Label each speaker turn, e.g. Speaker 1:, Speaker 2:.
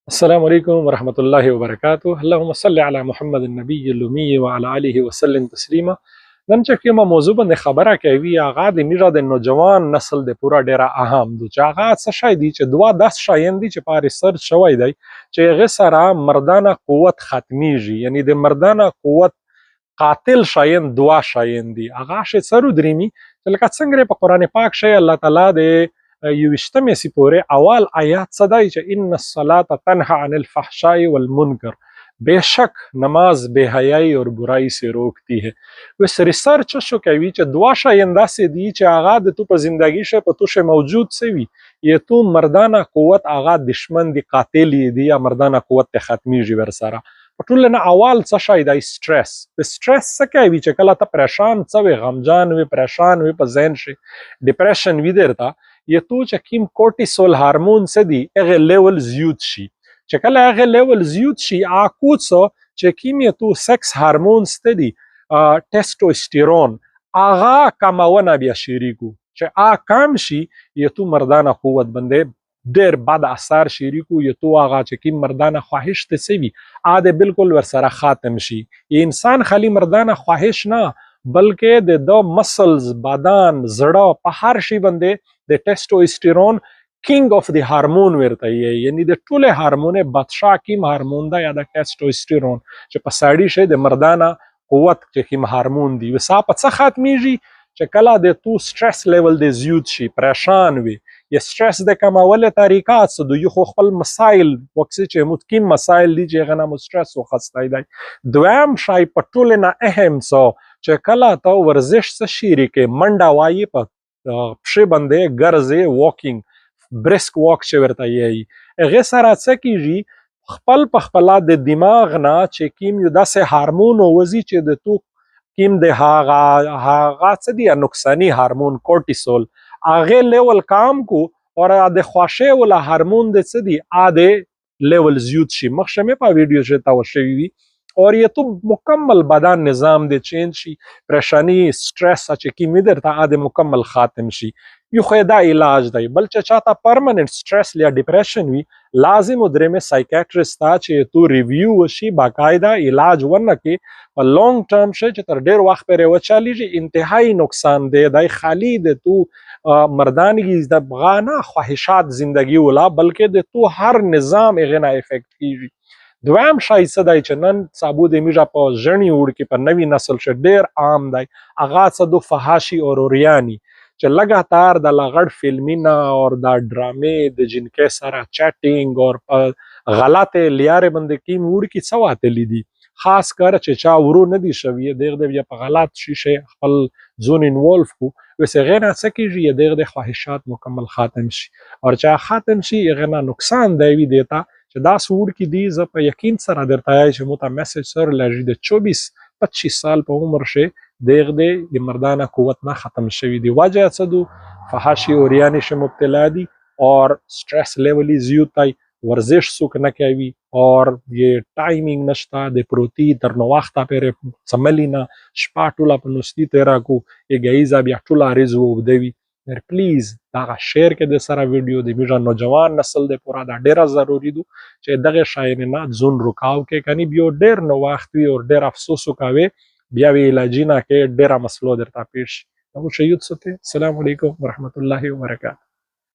Speaker 1: السلام علیکم ورحمۃ اللہ وبرکاتہ. اللهم صل علی محمد النبی الامی وعلى آله وسلم تسلیما. نن چې کومه موضوع باندې خبره کوي هغه د میرا د نوجوان نسل د پورا ډیره اهم دي چې هغه څه شای دي چې دوا 10 شایان دي چې په ریسرچ شوی دی چې هغه سره مردانه قوت ختمیږي، یعنی د مردانه قوت قاتل شایان دوا شایان دي. هغه شی سره درېمي چې لکه څنګه په قران پاک شی الله تعالی د یوشتمه سپوره اول آیات صدای چې ان الصلاة تنها عن الفحشاء والمنکر، بے شک نماز بے حیائی اور برائی سے روکتی ہے. وس ریسرچ شو کوي چې دوا شاینده سي دي چې هغه د تو په زندگی شه په تو شه موجود سوي یہ تو مردانه قوت هغه دشمن دی قاتل دی یا مردانه قوت ته ختمیږي ور سره. په ټول نه اول څه شای دی سټرس. په سټرس څه کوي چې کله ته پریشان څوي، غمجان وي، پریشان وي، په ذهن شي ډیپریشن وي درته یہ تو چې کیم کورټیسول هارمون څه دی هغه لیول زیات شي. چې کله هغه لیول زیات شي اکوڅو چې کیم یې تو سکس هارمونز ته دی ټیسټوسټیرون هغه کمونه بیا شریکو چې کم شي یې تو مردانه قوت باندې ډیر بد اثر شریکو یې تو هغه چې کیم مردانه خواهش ته سوي عاده بالکل ور سره ختم شي. یہ انسان خالی مردانه خواهش نه بلکې د مسلز، بدن، زړه په هر شي باندې د ټیسټوسټیرون کینګ اف دی هارمون ورته یعنی د ټوله هارمون بادشاہ کیم هارمون دا یا د ټیسټوسټیرون چې په ساړی شي د مردانه قوت چې کیم هارمون دی. وسا په څه ختمیږي چې کله د تو سټرس لیول د زیات شي، پریشان وي. یا سټرس د کمولو طریقه څه دوی خو خپل مسائل وکسي چې متکیم مسائل دي چې غنه مو سټرس وخستای دی. دویم شای په ټوله نه اهم څه چې کله ته ورزش څه شریکه منډه وایي په پښې باندې ګرځي، واکینګ بریسک واک چې ورته یې هغه سره څه کیږي خپل په خپل د دماغ نه چې کیم یو داسې هارمون وزي چې د تو کیم د هغه څه دی نقصانی هارمون کورټیسول هغه لیول کام کو اور د خوښه ولا هارمون د څه دی اده لیول زیات شي. مخشمه په ویډیو چې تاسو شوی اور یہ تو مکمل بدن نظام دے چینج شي، پریشانی سټرس چې کی مدر ته اده مکمل خاتم شي. یو خدا علاج دی بل چې چاته پرمننت سټرس یا ډیپریشن وی لازم درې میں سایکیاټریسټ تا چې تو ریویو وشي، باقاعده علاج ورنه کې په لانګ ټرم شي چې تر ډیر وخت پرې وچالیږي. انتهایی نقصان دی خالی د تو مردانگی د بغانه خواهشات زندگی ولا بلکې د تو هر نظام اغنا افیکٹ کیږي. دویم شای څه دی چې نن سابو د میژه په ژڼي وړ کې په نوي نسل شه ډیر عام دی هغه څه د فحاشي او اوریانی چې لګاتار د لغړ فلمینا اور د ډرامې د جنکې سره چیټینګ اور په غلطه لیارې باندې کې وړ کې څه واتلی دي، خاص کر چې چا ورو نه دی شوی دغه د په غلط شیشه خپل زون انوالف کو وسه غیر څه کیږي دغه د خواهشات مکمل ختم شي اور چا ختم شي غنا نقصان دی دیتا چې دا سور کې دی ز په یقین سره درته چې مو ته میسج سره لږی د 24-25 سال په عمر شه دغه د مردانه قوت نه ختم شوی دی. وجه څه دو فحاشي اوریانی شه مبتلا دي اور سټرس لیول زیات دی، ورزش څوک نه کوي اور یہ ټایمینګ نشتا د پروتی تر نو وخت پرې سملینا شپه ټوله په نوستی تیرا کو یې گایزا بیا ټوله ریزو ودوي. پلیز دا شیر کې د سره ویډیو د میژه نوجوان نسل د پورا دا ډیره ضروری دو چې دغه شاینات زون رکاو کې کني بیو ډیر نو وخت وی اور ډیر افسوس وکاوي بیا وی علاجینا کې ډیره مسلو درته پیښ. نو شهید سته. السلام علیکم ورحمت الله وبرکاته.